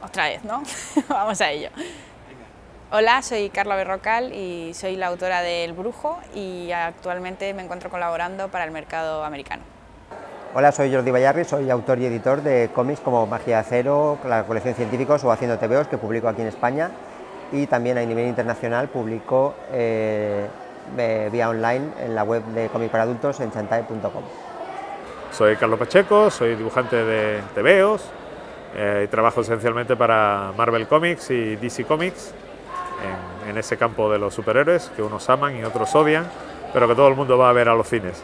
Otra vez, ¿no? Vamos a ello. Hola, soy Carla Berrocal y soy la autora de El Brujo y actualmente me encuentro colaborando para el mercado americano. Hola, soy Jordi Bayarri, soy autor y editor de cómics como Magia de Acero, la colección Científicos o Haciendo TVOs, que publico aquí en España, y también a nivel internacional publico vía online en la web de cómic para adultos en chantae.com. Soy Carlos Pacheco, soy dibujante de TVOs y trabajo esencialmente para Marvel Comics y DC Comics en ese campo de los superhéroes que unos aman y otros odian, pero que todo el mundo va a ver a los cines.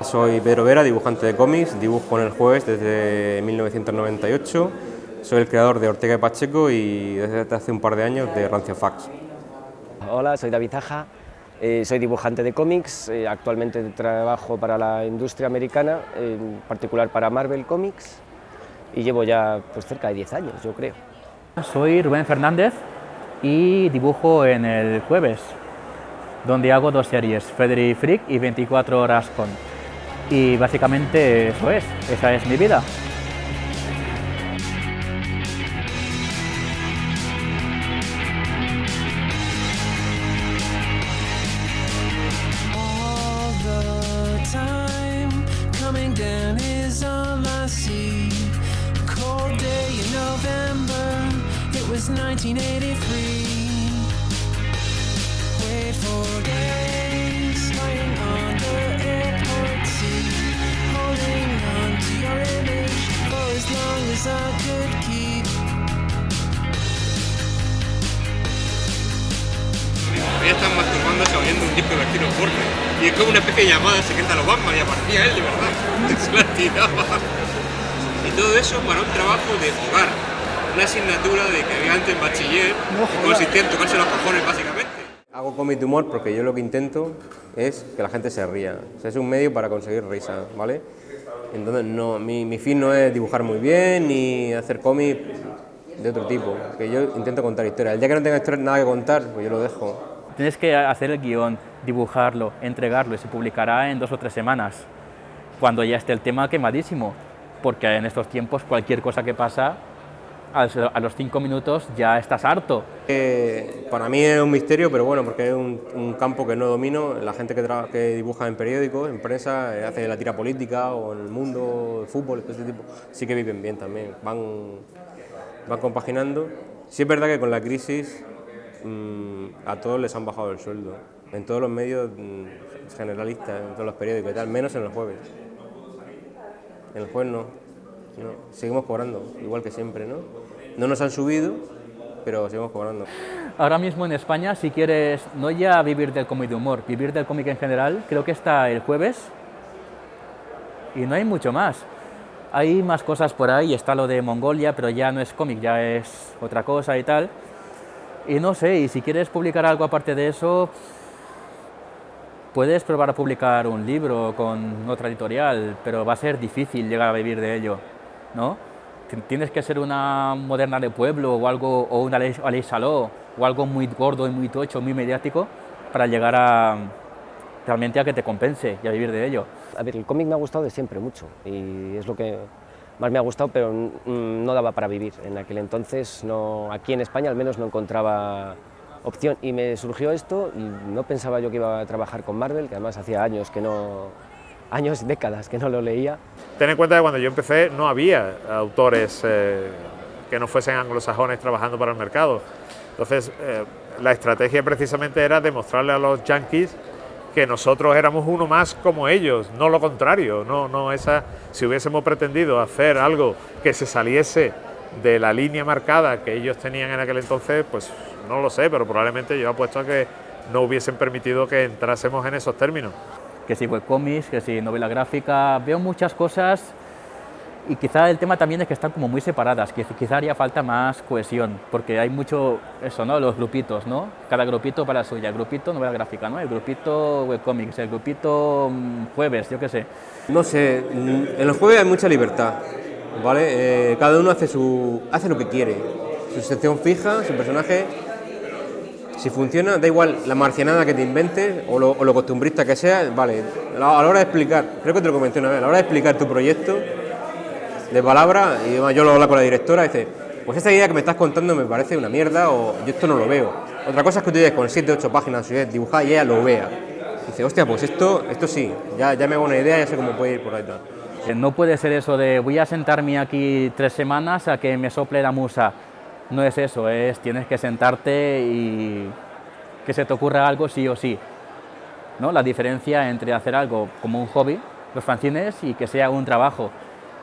Soy Pedro Vera, dibujante de cómics, dibujo en El Jueves desde 1998, soy el creador de Ortega y Pacheco y desde hace un par de años de Rancio Fax. Hola, soy David Aja, soy dibujante de cómics, actualmente trabajo para la industria americana, en particular para Marvel Comics, y llevo ya pues, cerca de 10 años, yo creo. Soy Rubén Fernández y dibujo en El Jueves, donde hago dos series, Frederick Freak y 24 horas con. Y básicamente esa es mi vida. Ya están masturbándose oyendo un disco de Bertino Osborne y es como una especie de llamada secreta a los Batman y aparecía él de verdad, se la tiraba. Y todo eso para un trabajo de jugar, una asignatura de que había antes en bachiller que consistía en tocarse los cojones básicamente. Hago cómic de humor porque yo lo que intento es que la gente se ría, o sea, es un medio para conseguir risa, ¿vale? Entonces mi fin no es dibujar muy bien ni hacer cómic de otro tipo, que yo intento contar historias. El día que no tenga nada que contar, pues yo lo dejo. Tienes que hacer el guión, dibujarlo, entregarlo y se publicará en 2 o 3 semanas, cuando ya esté el tema quemadísimo, porque en estos tiempos cualquier cosa que pasa, a los 5 minutos ya estás harto. Para mí es un misterio, pero bueno, porque es un campo que no domino. La gente que dibuja en periódicos, en prensa, hace la tira política o en el mundo, el fútbol, este tipo, sí que viven bien también, van compaginando. Sí es verdad que con la crisis a todos les han bajado el sueldo, en todos los medios generalistas, en todos los periódicos y tal, menos en El Jueves. En El Jueves no, seguimos cobrando, igual que siempre, ¿no? No nos han subido, pero seguimos cobrando. Ahora mismo en España, si quieres no ya vivir del cómic de humor, vivir del cómic en general, creo que está El Jueves y no hay mucho más. Hay más cosas por ahí, está lo de Mongolia, pero ya no es cómic, ya es otra cosa y tal. Y no sé, y si quieres publicar algo aparte de eso, puedes probar a publicar un libro con otra editorial, pero va a ser difícil llegar a vivir de ello, ¿no? Tienes que ser una Moderna de Pueblo o algo, o una Aleix Saló, o algo muy gordo y muy tocho, muy mediático, para llegar a realmente a que te compense y a vivir de ello. A ver, el cómic me ha gustado de siempre mucho y es lo que más me ha gustado, pero no daba para vivir. En aquel entonces, aquí en España al menos no encontraba opción y me surgió esto y no pensaba yo que iba a trabajar con Marvel, que además hacía años que no, décadas que no lo leía. Ten en cuenta que cuando yo empecé no había autores que no fuesen anglosajones trabajando para el mercado. Entonces la estrategia precisamente era demostrarle a los yankees que nosotros éramos uno más como ellos, no lo contrario, si hubiésemos pretendido hacer algo que se saliese de la línea marcada que ellos tenían en aquel entonces, pues no lo sé, pero probablemente yo apuesto a que no hubiesen permitido que entrásemos en esos términos. Que si webcomics, que si novela gráfica, veo muchas cosas y quizá el tema también es que están como muy separadas, quizá haría falta más cohesión, porque hay mucho eso, ¿no? Los grupitos, ¿no? Cada grupito para la suya, el grupito novela gráfica, ¿no? El grupito webcomics, el grupito jueves, yo qué sé. No sé, en los jueves hay mucha libertad, ¿vale? Cada uno hace lo que quiere, su sección fija, su personaje. Si funciona, da igual la marcianada que te inventes o lo costumbrista que sea, vale. A la hora de explicar, creo que te lo comenté una vez, a la hora de explicar tu proyecto de palabra, y además yo lo hablo con la directora, dice, pues esta idea que me estás contando me parece una mierda o yo esto no lo veo. Otra cosa es que tú llegues con 7 8 páginas dibujadas y ella lo vea. Dice, hostia, pues esto sí, ya me hago una idea, ya sé cómo puede ir por ahí tal. No puede ser eso de voy a sentarme aquí 3 semanas a que me sople la musa. No es eso, tienes que sentarte y que se te ocurra algo sí o sí, ¿no? La diferencia entre hacer algo como un hobby, los fanzines, y que sea un trabajo,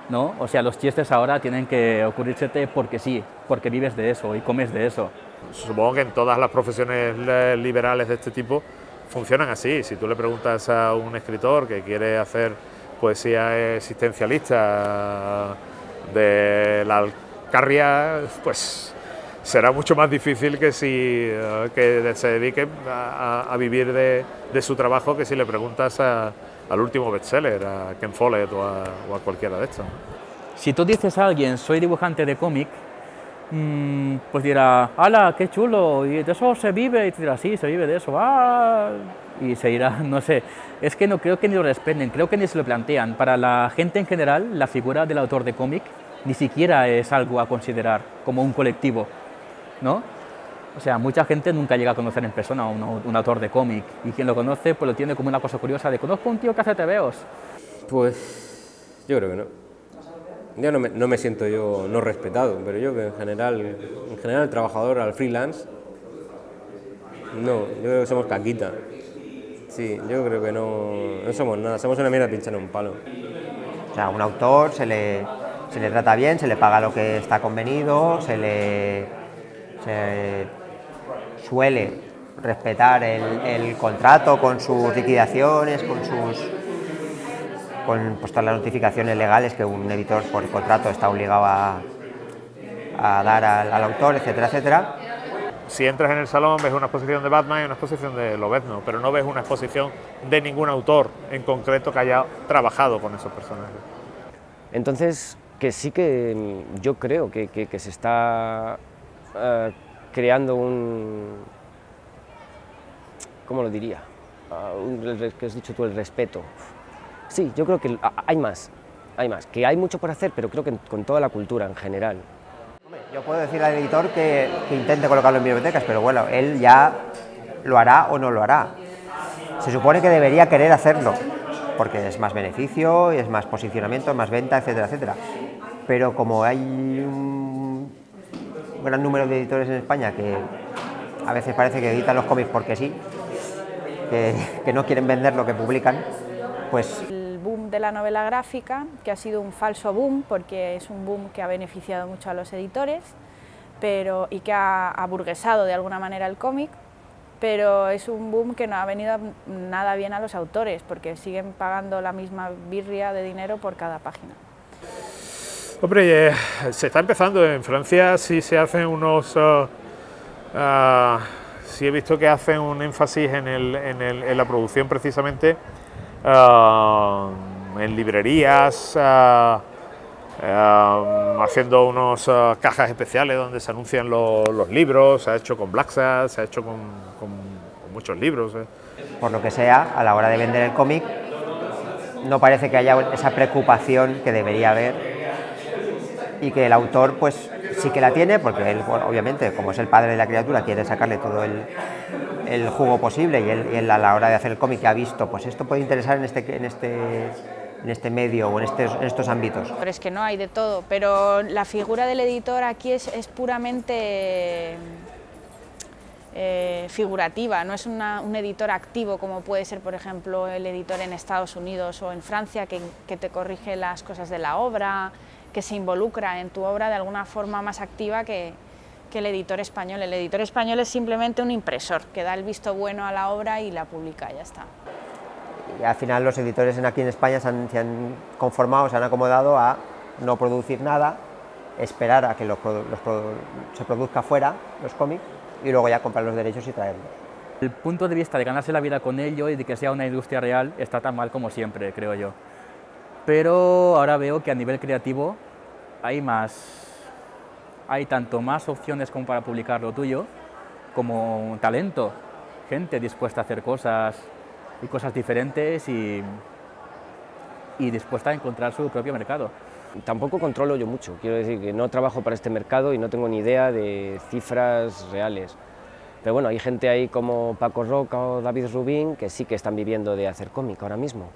¿no? O sea, los chistes ahora tienen que ocurrírsete porque sí, porque vives de eso y comes de eso. Supongo que en todas las profesiones liberales de este tipo funcionan así. Si tú le preguntas a un escritor que quiere hacer poesía existencialista de la Alcarria, pues será mucho más difícil que si que se dedique a vivir de su trabajo que si le preguntas al último bestseller, a Ken Follett o a cualquiera de estos. Si tú dices a alguien, soy dibujante de cómic, pues dirá, ¡hala, qué chulo! Y de eso se vive, y tú dirás, sí, se vive de eso, ¡ah! Y se irá, no sé, es que no creo que ni lo respeten, creo que ni se lo plantean. Para la gente en general, la figura del autor de cómic ni siquiera es algo a considerar como un colectivo, ¿no? O sea, mucha gente nunca llega a conocer en persona a un autor de cómic, y quien lo conoce pues lo tiene como una cosa curiosa de conozco a un tío que hace tebeos. Pues yo creo que no. Yo no me siento yo no respetado, pero yo que en general el trabajador al freelance, no, yo creo que somos caquita. Sí, yo creo que no somos nada, somos una mierda pinchando un palo. O sea, a un autor se le trata bien, se le paga lo que está convenido, se suele respetar el contrato con sus liquidaciones, con pues, todas las notificaciones legales que un editor por contrato está obligado a dar al autor, etcétera, etcétera. Si entras en el salón ves una exposición de Batman y una exposición de Lobezno, pero no ves una exposición de ningún autor en concreto que haya trabajado con esos personajes. Entonces, que sí que yo creo que se está creando ¿cómo lo diría? Que has dicho tú, el respeto. Sí, yo creo que hay más, que hay mucho por hacer, pero creo que con toda la cultura en general. Yo puedo decir al editor que intente colocarlo en bibliotecas, pero bueno, él ya lo hará o no lo hará. Se supone que debería querer hacerlo, porque es más beneficio, es más posicionamiento, más venta, etcétera, etcétera. Pero como hay un gran número de editores en España que a veces parece que editan los cómics porque sí, que no quieren vender lo que publican, pues... El boom de la novela gráfica, que ha sido un falso boom, porque es un boom que ha beneficiado mucho a los editores y que ha aburguesado de alguna manera el cómic, pero es un boom que no ha venido nada bien a los autores, porque siguen pagando la misma birria de dinero por cada página. Hombre, se está empezando. En Francia sí se hacen unos... sí he visto que hacen un énfasis en la producción precisamente en librerías, haciendo unos cajas especiales donde se anuncian los libros. Se ha hecho con Black Sad, se ha hecho con muchos libros. Por lo que sea, a la hora de vender el cómic, no parece que haya esa preocupación que debería haber, y que el autor pues sí que la tiene, porque él, bueno, obviamente, como es el padre de la criatura, quiere sacarle todo el jugo posible, y él a la hora de hacer el cómic ha visto, pues esto puede interesar en este medio o en estos ámbitos. Pero es que no hay de todo, pero la figura del editor aquí es puramente figurativa, no es un editor activo como puede ser, por ejemplo, el editor en Estados Unidos o en Francia, que te corrige las cosas de la obra, que se involucra en tu obra de alguna forma más activa que el editor español. El editor español es simplemente un impresor que da el visto bueno a la obra y la publica, ya está. Y al final los editores aquí en España se han conformado, se han acomodado a no producir nada, esperar a que se produzca fuera los cómics y luego ya comprar los derechos y traerlos. El punto de vista de ganarse la vida con ello y de que sea una industria real está tan mal como siempre, creo yo. Pero ahora veo que a nivel creativo hay tanto más opciones como para publicar lo tuyo, como talento, gente dispuesta a hacer cosas y cosas diferentes y dispuesta a encontrar su propio mercado. Tampoco controlo yo mucho, quiero decir que no trabajo para este mercado y no tengo ni idea de cifras reales. Pero bueno, hay gente ahí como Paco Roca o David Rubin que sí que están viviendo de hacer cómic ahora mismo.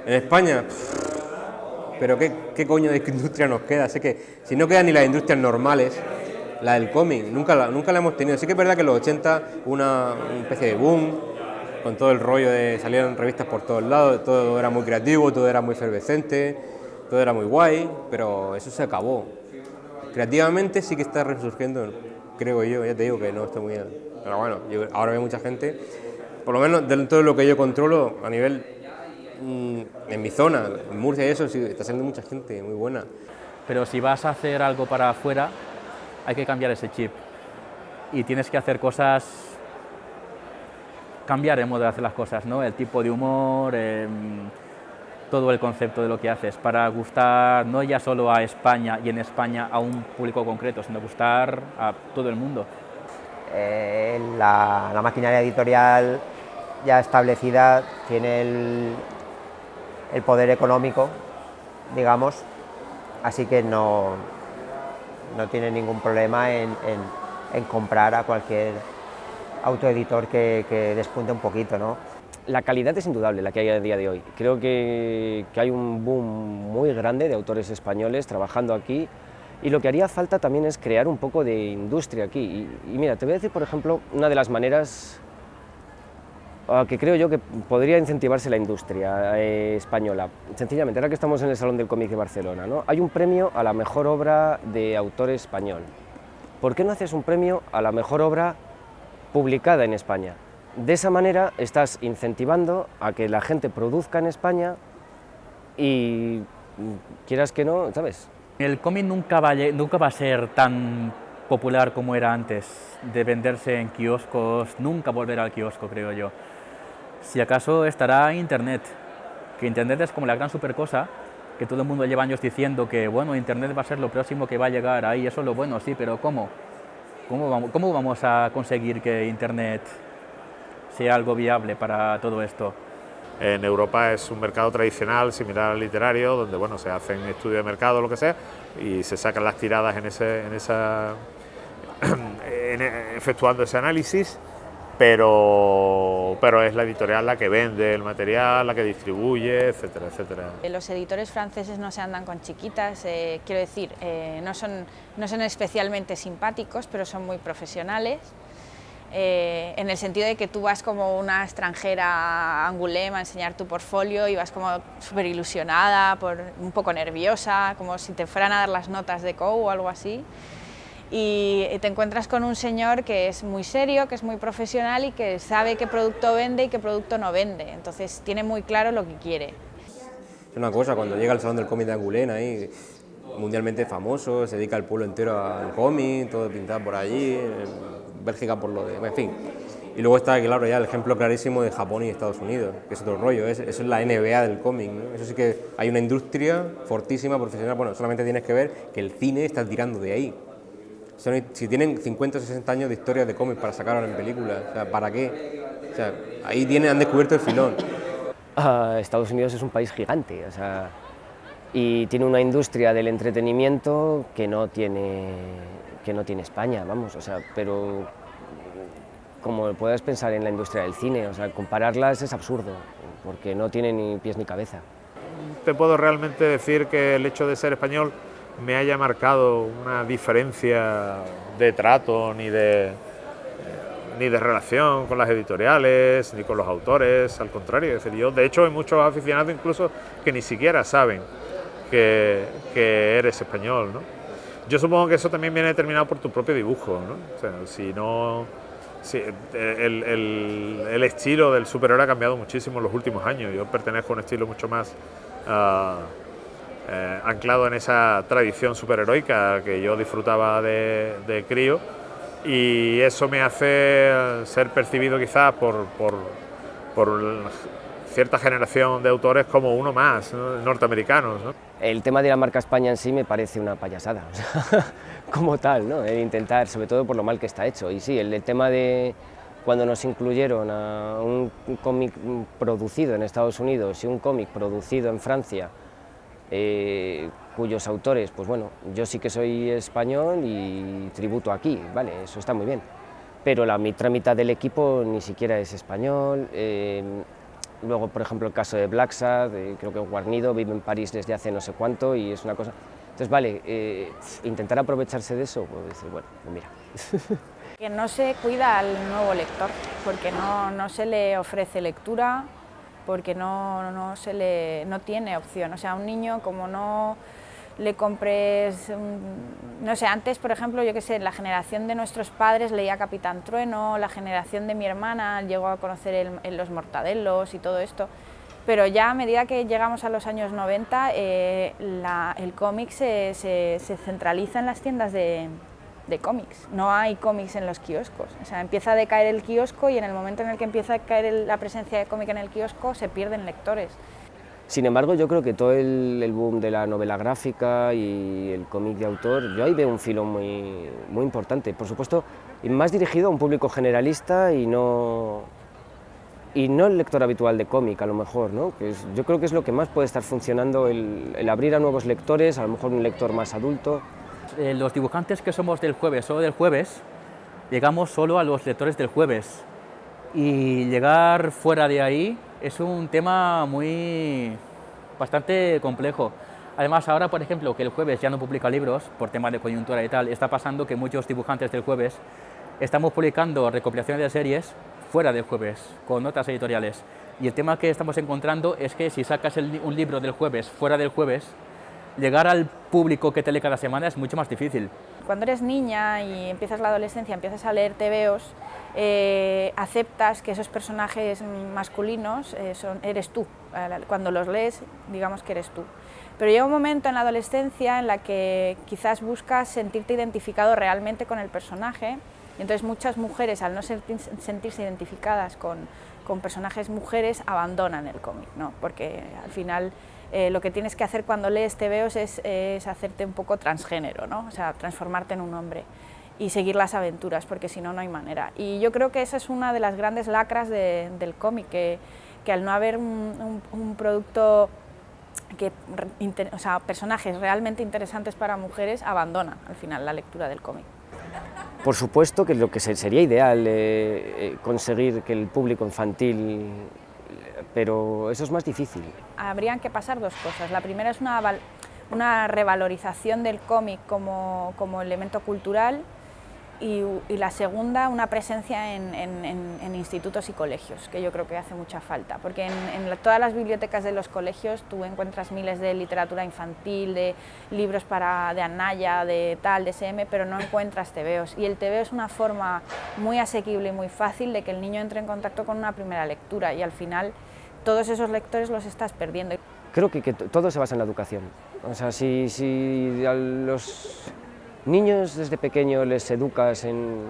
En España, pero ¿qué coño de industria nos queda? Sé que si no quedan ni las industrias normales, la del cómic, nunca la hemos tenido. Sí que es verdad que en los 80 hubo una especie de boom, con todo el rollo de salían revistas por todos lados, todo era muy creativo, todo era muy efervescente, todo era muy guay, pero eso se acabó. Creativamente sí que está resurgiendo, creo yo, ya te digo que no estoy muy bien. Pero bueno, ahora veo mucha gente, por lo menos dentro de lo que yo controlo a nivel, en mi zona, en Murcia y eso, sí, está saliendo mucha gente muy buena. Pero si vas a hacer algo para afuera, hay que cambiar ese chip. Y tienes que hacer cosas, cambiar el modo de hacer las cosas, ¿no? El tipo de humor, todo el concepto de lo que haces, para gustar no ya solo a España y en España a un público concreto, sino gustar a todo el mundo. La maquinaria editorial ya establecida tiene el poder económico, digamos, así que no tiene ningún problema en comprar a cualquier autoeditor que despunte un poquito, ¿no? La calidad es indudable, la que hay a día de hoy. Creo que hay un boom muy grande de autores españoles trabajando aquí y lo que haría falta también es crear un poco de industria aquí. Y mira, te voy a decir, por ejemplo, una de las maneras que creo yo que podría incentivarse la industria española. Sencillamente, ahora que estamos en el Salón del Cómic de Barcelona, ¿no? Hay un premio a la mejor obra de autor español. ¿Por qué no haces un premio a la mejor obra publicada en España? De esa manera estás incentivando a que la gente produzca en España y quieras que no, ¿sabes? El cómic nunca va a ser tan popular como era antes, de venderse en kioscos, nunca volverá al kiosco, creo yo. Si acaso estará Internet, que Internet es como la gran supercosa, que todo el mundo lleva años diciendo que bueno, Internet va a ser lo próximo que va a llegar ahí, eso es lo bueno, sí, pero ¿cómo? ¿Cómo vamos a conseguir que Internet sea algo viable para todo esto? En Europa es un mercado tradicional, similar al literario, donde bueno, se hacen estudios de mercado o lo que sea, y se sacan las tiradas efectuando ese análisis, pero es la editorial la que vende el material, la que distribuye, etcétera, etcétera. Los editores franceses no se andan con chiquitas, quiero decir, no son especialmente simpáticos, pero son muy profesionales. En el sentido de que tú vas como una extranjera a Angoulême a enseñar tu portfolio y vas como súper ilusionada, un poco nerviosa, como si te fueran a dar las notas de COU o algo así, y te encuentras con un señor que es muy serio, que es muy profesional y que sabe qué producto vende y qué producto no vende, entonces tiene muy claro lo que quiere. Es una cosa, cuando llega al Salón del Cómic de Angoulême, ahí, mundialmente famoso, se dedica el pueblo entero al cómic, todo pintado por allí, Bélgica por lo de, en fin. Y luego está, claro, ya el ejemplo clarísimo de Japón y Estados Unidos, que es otro rollo, eso es la NBA del cómic, ¿no? Eso sí que hay una industria fortísima, profesional, bueno, solamente tienes que ver que el cine está tirando de ahí. Si tienen 50 o 60 años de historia de cómic para sacar ahora en películas, o sea, ¿para qué? O sea, ahí han descubierto el filón. Estados Unidos es un país gigante, o sea, y tiene una industria del entretenimiento que no tiene España, vamos, o sea, pero como puedes pensar en la industria del cine, o sea, compararlas es absurdo, porque no tiene ni pies ni cabeza. Te puedo realmente decir que el hecho de ser español me haya marcado una diferencia de trato ni de relación con las editoriales, ni con los autores, al contrario, es decir, yo, de hecho hay muchos aficionados incluso que ni siquiera saben que eres español, ¿no? Yo supongo que eso también viene determinado por tu propio dibujo, ¿no? O sea, el estilo del superhéroe ha cambiado muchísimo en los últimos años. Yo pertenezco a un estilo mucho más anclado en esa tradición superheroica que yo disfrutaba de crío, y eso me hace ser percibido quizás por cierta generación de autores como uno más, ¿no? Norteamericanos, ¿no? El tema de la marca España en sí me parece una payasada, o sea, como tal, ¿no? El intentar, sobre todo por lo mal que está hecho. Y sí, el tema de cuando nos incluyeron a un cómic producido en Estados Unidos y un cómic producido en Francia, cuyos autores, pues bueno, yo sí que soy español y tributo aquí, vale, eso está muy bien, pero la mitad del equipo ni siquiera es español. Luego, por ejemplo, el caso de Black Sad, creo que Guarnido vive en París desde hace no sé cuánto y es una cosa... Entonces, vale, intentar aprovecharse de eso, pues decir, bueno, pues mira. Que no se cuida al nuevo lector, porque no se le ofrece lectura, porque no tiene opción. O sea, un niño, como no le compres, no sé, antes, por ejemplo, yo qué sé, la generación de nuestros padres leía Capitán Trueno, la generación de mi hermana llegó a conocer Los Mortadelos y todo esto, pero ya a medida que llegamos a los años 90, el cómic se centraliza en las tiendas de cómics, no hay cómics en los kioscos, o sea, empieza a decaer el kiosco y en el momento en el que empieza a caer la presencia de cómic en el kiosco se pierden lectores. Sin embargo, yo creo que todo el boom de la novela gráfica y el cómic de autor, yo ahí veo un filón muy importante, por supuesto, y más dirigido a un público generalista y no el lector habitual de cómic, a lo mejor, ¿no? Yo creo que es lo que más puede estar funcionando, el abrir a nuevos lectores, a lo mejor un lector más adulto. Los dibujantes que somos del jueves, solo del jueves, llegamos solo a los lectores del jueves, y llegar fuera de ahí es un tema bastante complejo. Además, ahora, por ejemplo, que el jueves ya no publica libros por temas de coyuntura y tal, está pasando que muchos dibujantes del jueves estamos publicando recopilaciones de series fuera del jueves, con notas editoriales. Y el tema que estamos encontrando es que si sacas un libro del jueves fuera del jueves, llegar al público que te lee cada semana es mucho más difícil. Cuando eres niña y empiezas la adolescencia, empiezas a leer tebeos, aceptas que esos personajes masculinos eres tú. Cuando los lees, digamos que eres tú. Pero llega un momento en la adolescencia en la que quizás buscas sentirte identificado realmente con el personaje, y entonces muchas mujeres, al no sentirse identificadas con personajes mujeres, abandonan el cómic, ¿no? Porque al final lo que tienes que hacer cuando lees tebeos es hacerte un poco transgénero, ¿no? O sea, transformarte en un hombre y seguir las aventuras, porque si no, no hay manera. Y yo creo que esa es una de las grandes lacras del cómic, que al no haber un producto o sea, personajes realmente interesantes para mujeres, abandonan al final la lectura del cómic. Por supuesto que lo que sería ideal conseguir que el público infantil, pero eso es más difícil. Habrían que pasar dos cosas. La primera es una revalorización del cómic como elemento cultural, y la segunda, una presencia en institutos y colegios, que yo creo que hace mucha falta, porque en todas las bibliotecas de los colegios tú encuentras miles de literatura infantil, de libros de Anaya, de SM, pero no encuentras tebeos, y el tebeo es una forma muy asequible y muy fácil de que el niño entre en contacto con una primera lectura, y al final todos esos lectores los estás perdiendo. Creo que todo se basa en la educación. O sea, si a los niños desde pequeños les educas en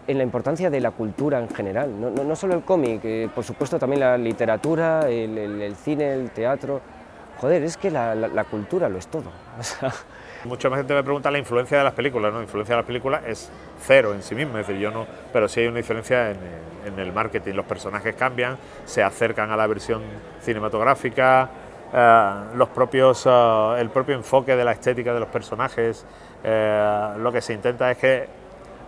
la importancia de la cultura en general, no solo el cómic, por supuesto también la literatura, el cine, el teatro. Joder, es que la cultura lo es todo. O sea, mucha gente me pregunta la influencia de las películas, ¿no? La influencia de las películas es cero en sí misma, es decir, yo no, pero sí hay una diferencia en el marketing, los personajes cambian, se acercan a la versión cinematográfica, el propio enfoque de la estética de los personajes, lo que se intenta es que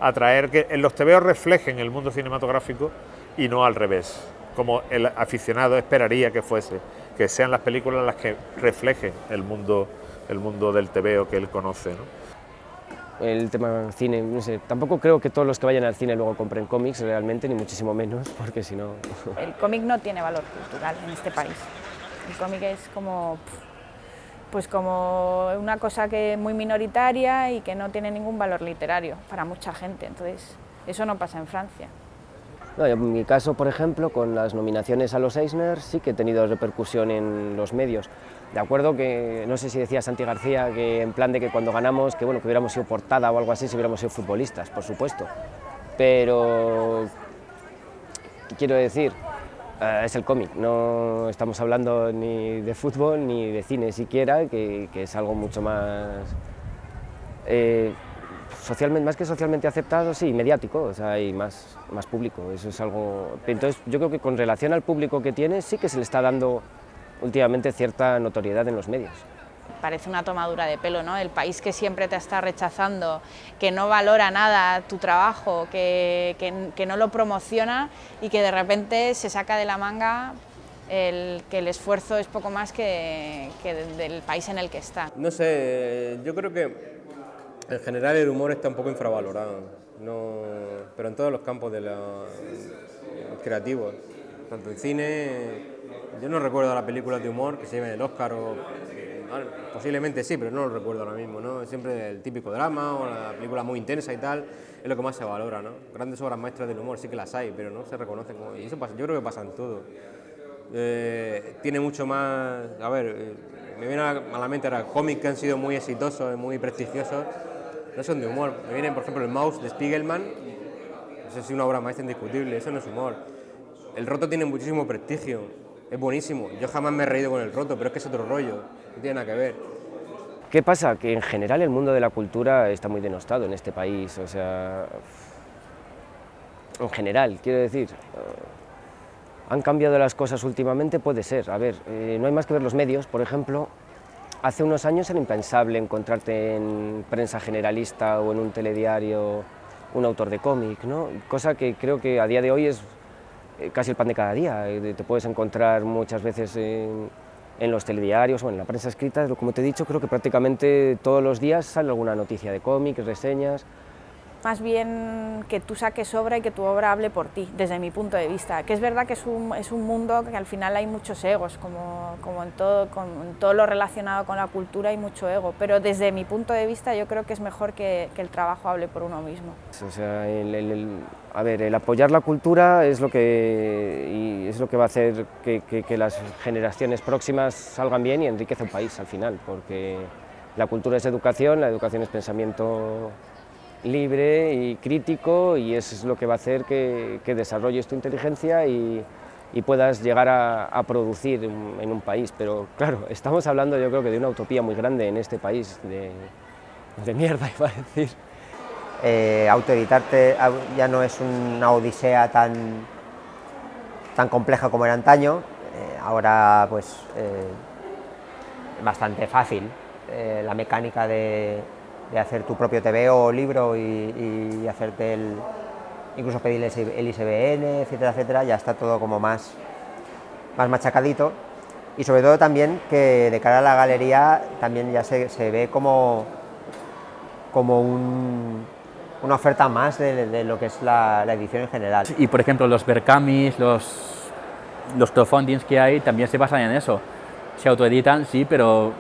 atraer que los tebeos reflejen el mundo cinematográfico y no al revés, como el aficionado esperaría que fuese, que sean las películas las que reflejen el mundo del tebeo que él conoce, ¿no? El tema cine, no sé, tampoco creo que todos los que vayan al cine luego compren cómics realmente, ni muchísimo menos, porque si no... El cómic no tiene valor cultural en este país. El cómic es como una cosa muy minoritaria y que no tiene ningún valor literario para mucha gente, entonces eso no pasa en Francia. No, en mi caso, por ejemplo, con las nominaciones a los Eisner sí que he tenido repercusión en los medios. De acuerdo que, no sé si decía Santi García, que en plan de que cuando ganamos, que bueno, que hubiéramos sido portada o algo así si hubiéramos sido futbolistas, por supuesto. Pero, ¿qué quiero decir? Es el cómic, no estamos hablando ni de fútbol ni de cine siquiera, que es algo mucho más más que socialmente aceptado, sí, mediático, o sea, y más público, eso es algo... Entonces yo creo que con relación al público que tiene sí que se le está dando últimamente cierta notoriedad en los medios. Parece una tomadura de pelo, ¿no? El país que siempre te está rechazando, que no valora nada tu trabajo, que no lo promociona y que de repente se saca de la manga que el esfuerzo es poco más que del país en el que está. No sé, yo creo que en general el humor está un poco infravalorado, pero en todos los campos de los creativos, tanto en cine, yo no recuerdo las películas de humor que se lleven el Oscar posiblemente sí, pero no lo recuerdo ahora mismo, ¿no? Siempre el típico drama o la película muy intensa y tal, es lo que más se valora, ¿no? Grandes obras maestras del humor sí que las hay, pero no se reconocen como... Y eso pasa, yo creo que pasa en todo. Tiene mucho más... A ver, me viene a la mente ahora cómics que han sido muy exitosos, muy prestigiosos, no son de humor. Me viene, por ejemplo, el Maus de Spiegelman, eso es una obra maestra indiscutible, eso no es humor. El Roto tiene muchísimo prestigio. Es buenísimo, yo jamás me he reído con el Roto, pero es que es otro rollo, no tiene nada que ver. ¿Qué pasa? Que en general el mundo de la cultura está muy denostado en este país, o sea, en general, quiero decir, ¿han cambiado las cosas últimamente? Puede ser, a ver, no hay más que ver los medios, por ejemplo, hace unos años era impensable encontrarte en prensa generalista o en un telediario un autor de cómic, ¿no? Cosa que creo que a día de hoy es casi el pan de cada día. Te puedes encontrar muchas veces en los telediarios o en la prensa escrita, como te he dicho, creo que prácticamente todos los días sale alguna noticia de cómics, reseñas. Más bien que tú saques obra y que tu obra hable por ti, desde mi punto de vista. Que es verdad que es un mundo que al final hay muchos egos, como en todo lo relacionado con la cultura hay mucho ego, pero desde mi punto de vista yo creo que es mejor que el trabajo hable por uno mismo. O sea, el apoyar la cultura es lo que va a hacer que las generaciones próximas salgan bien y enriquece un país al final, porque la cultura es educación, la educación es pensamiento libre y crítico, y eso es lo que va a hacer que desarrolles tu inteligencia y puedas llegar a producir en un país. Pero claro, estamos hablando yo creo que de una utopía muy grande en este país, de mierda iba a decir. Autoeditarte ya no es una odisea tan compleja como era antaño, ahora pues bastante fácil, la mecánica de hacer tu propio TVO o libro y hacerte incluso pedir el ISBN, etcétera, etcétera, ya está todo como más machacadito, y sobre todo también que de cara a la galería también ya se ve como una oferta más de lo que es la edición en general. Y por ejemplo los Berkamis, los crowdfundings que hay también se basan en eso. Se autoeditan, sí, pero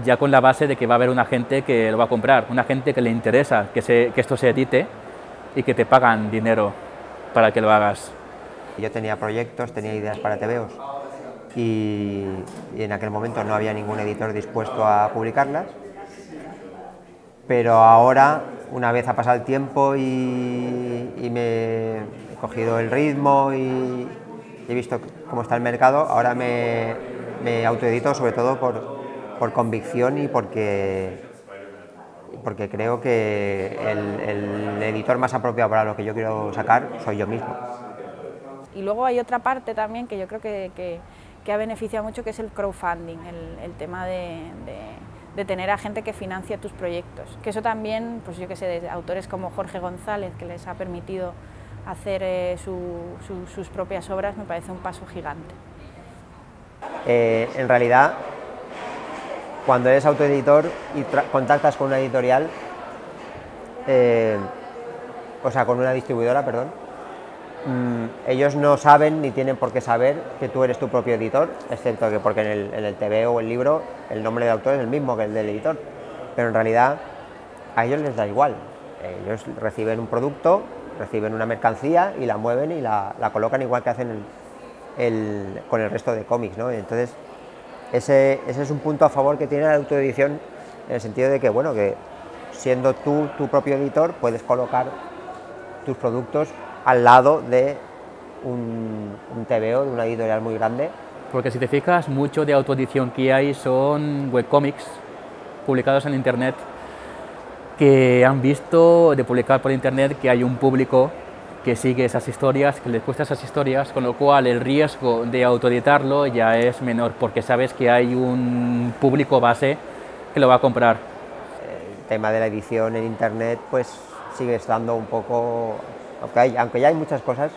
ya con la base de que va a haber una gente que lo va a comprar, una gente que le interesa que esto se edite y que te pagan dinero para que lo hagas. Yo tenía proyectos, tenía ideas para TVOs y en aquel momento no había ningún editor dispuesto a publicarlas, pero ahora, una vez ha pasado el tiempo y me he cogido el ritmo y he visto cómo está el mercado, ahora me autoedito sobre todo por convicción y porque creo que el editor más apropiado para lo que yo quiero sacar soy yo mismo. Y luego hay otra parte también que yo creo que ha beneficiado mucho, que es el crowdfunding, el tema de tener a gente que financie tus proyectos. Que eso también, pues yo que sé, de autores como Jorge González, que les ha permitido hacer sus propias obras, me parece un paso gigante. En realidad, cuando eres autoeditor y contactas con una editorial, o sea, con una distribuidora, perdón, ellos no saben ni tienen por qué saber que tú eres tu propio editor, excepto que porque en el TVO o el libro el nombre del autor es el mismo que el del editor, pero en realidad a ellos les da igual. Ellos reciben un producto, reciben una mercancía y la mueven y la colocan igual que hacen con el resto de cómics, ¿no? Entonces ese es un punto a favor que tiene la autoedición, en el sentido de que, bueno, que siendo tú tu propio editor puedes colocar tus productos al lado de un TVO, de una editorial muy grande. Porque si te fijas, mucho de autoedición que hay son webcómics publicados en internet, que han visto de publicar por internet que hay un público que sigue esas historias, que les gusta esas historias, con lo cual el riesgo de autoeditarlo ya es menor, porque sabes que hay un público base que lo va a comprar. El tema de la edición en internet pues sigue estando un poco, aunque ya hay muchas cosas,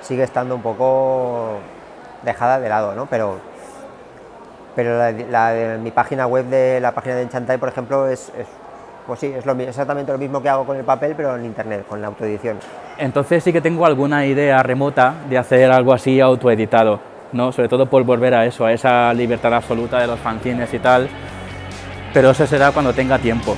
sigue estando un poco dejada de lado, ¿no? Pero mi página web, de la página de Enchantai, por ejemplo, pues sí, es exactamente lo mismo que hago con el papel, pero en internet, con la autoedición. Entonces sí que tengo alguna idea remota de hacer algo así autoeditado, ¿no? Sobre todo por volver a eso, a esa libertad absoluta de los fanzines y tal, pero eso será cuando tenga tiempo.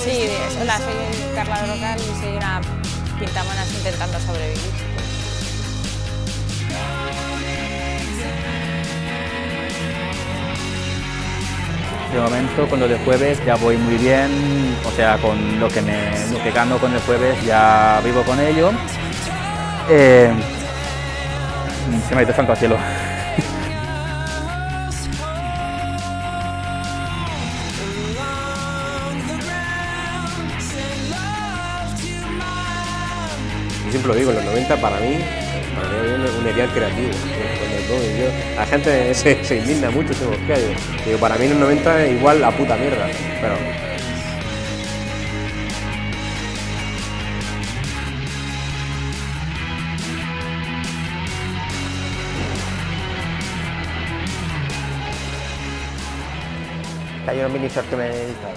Sí, hola, soy Carla Brocal y soy una pintamonas intentando sobrevivir. De momento con lo de jueves ya voy muy bien, o sea, con lo que gano con el jueves ya vivo con ello. Se me ha ido santo al cielo. Yo siempre lo digo, en los 90 para mí un ideal creativo. La gente se indigna mucho, se mosquea. Digo, para mí en los 90 igual la puta mierda, pero... Hay unos mini shorts que me he editado.